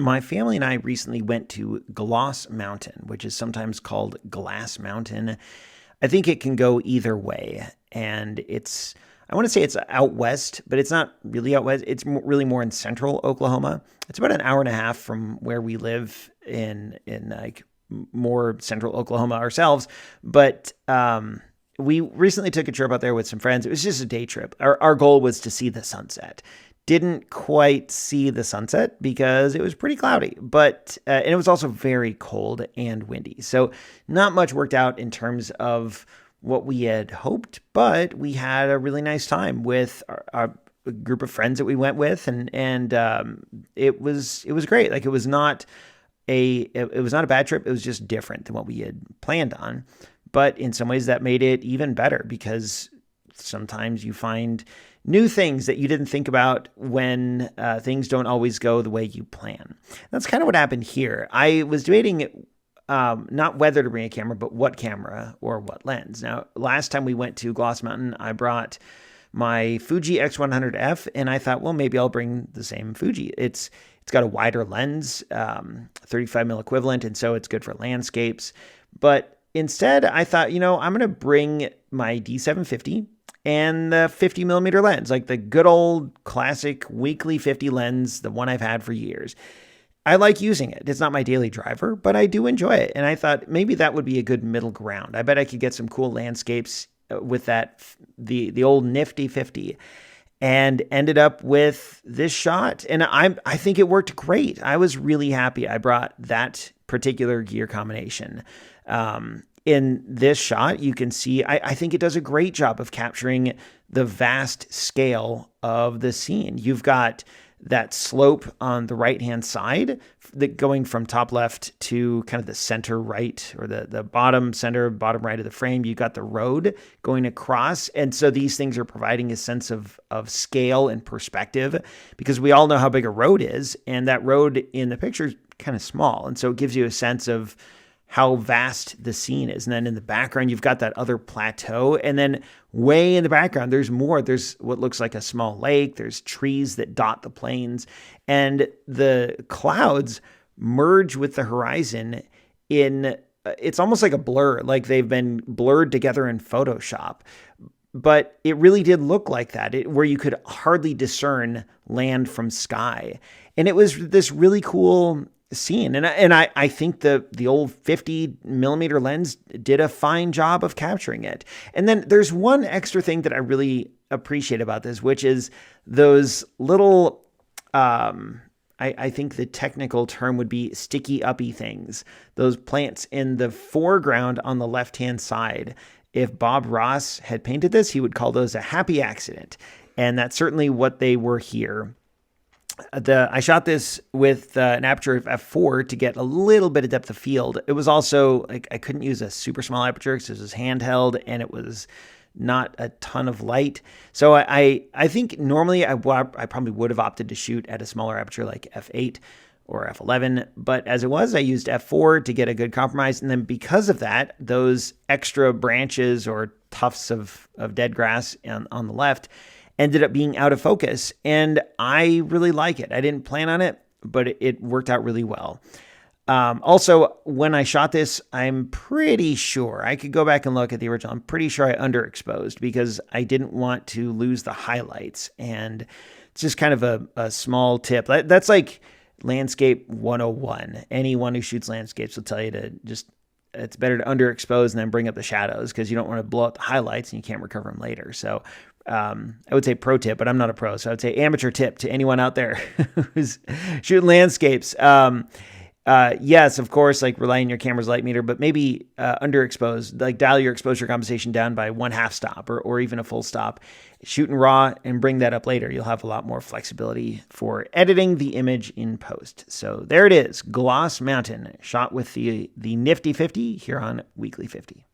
My family and I recently went to Gloss Mountain, which is sometimes called Glass Mountain. I think it can go either way. And I want to say it's out west, but it's not really out west. It's really more in central Oklahoma. It's about an hour and a half from where we live in like more central Oklahoma ourselves. But we recently took a trip out there with some friends. It was just a day trip. Our goal was to see the sunset. Didn't quite see the sunset because it was pretty cloudy, but and it was also very cold and windy. So not much worked out in terms of what we had hoped, but we had a really nice time with our group of friends that we went with, and it was great. Like it was not a bad trip. It was just different than what we had planned on, but in some ways that made it even better because sometimes you find new things that you didn't think about when things don't always go the way you plan. That's kind of what happened here. I was debating not whether to bring a camera, but what camera or what lens. Now, last time we went to Gloss Mountain, I brought my Fuji X100F, and I thought, well, maybe I'll bring the same Fuji. It's got a wider lens, 35 mil equivalent, and so it's good for landscapes. But instead, I thought, I'm going to bring my D750 and the 50 millimeter lens, like the good old classic weekly 50 lens, the one I've had for years. I like using it. It's not my daily driver, but I do enjoy it. And I thought maybe that would be a good middle ground. I bet I could get some cool landscapes with the old nifty 50, and ended up with this shot. And I think it worked great. I was really happy I brought that particular gear combination. In this shot, you can see, I think it does a great job of capturing the vast scale of the scene. You've got that slope on the right-hand side that going from top left to kind of the center right, or the bottom center, bottom right of the frame. You've got the road going across. And so these things are providing a sense of scale and perspective, because we all know how big a road is, and that road in the picture is kind of small. And so it gives you a sense of how vast the scene is. And then in the background, you've got that other plateau. And then way in the background, there's more. There's what looks like a small lake. There's trees that dot the plains. And the clouds merge with the horizon it's almost like a blur, like they've been blurred together in Photoshop. But it really did look like that, where you could hardly discern land from sky. And it was this really cool scene. And I think the old 50 millimeter lens did a fine job of capturing it. And then there's one extra thing that I really appreciate about this, which is those little, I think the technical term would be sticky uppy things, those plants in the foreground on the left-hand side. If Bob Ross had painted this, he would call those a happy accident. And that's certainly what they were here. I shot this with an aperture of f4 to get a little bit of depth of field. It was also, like, I couldn't use a super small aperture because it was handheld and it was not a ton of light. So I think normally I probably would have opted to shoot at a smaller aperture like f8 or f11. But as it was, I used f4 to get a good compromise. And then because of that, those extra branches or tufts of dead grass on the left ended up being out of focus, and I really like it. I didn't plan on it, but it worked out really well. Also, when I shot this, I'm pretty sure, I could go back and look at the original, I'm pretty sure I underexposed because I didn't want to lose the highlights. And it's just kind of a small tip. That's like landscape 101. Anyone who shoots landscapes will tell you to it's better to underexpose and then bring up the shadows, because you don't want to blow out the highlights and you can't recover them later. So I would say pro tip, but I'm not a pro. So I would say amateur tip to anyone out there who's shooting landscapes. Yes, of course, like rely on your camera's light meter, but maybe underexpose, like dial your exposure compensation down by 1/2 stop or even a full stop. Shoot in RAW and bring that up later. You'll have a lot more flexibility for editing the image in post. So there it is, Gloss Mountain, shot with the nifty 50 here on Weekly 50.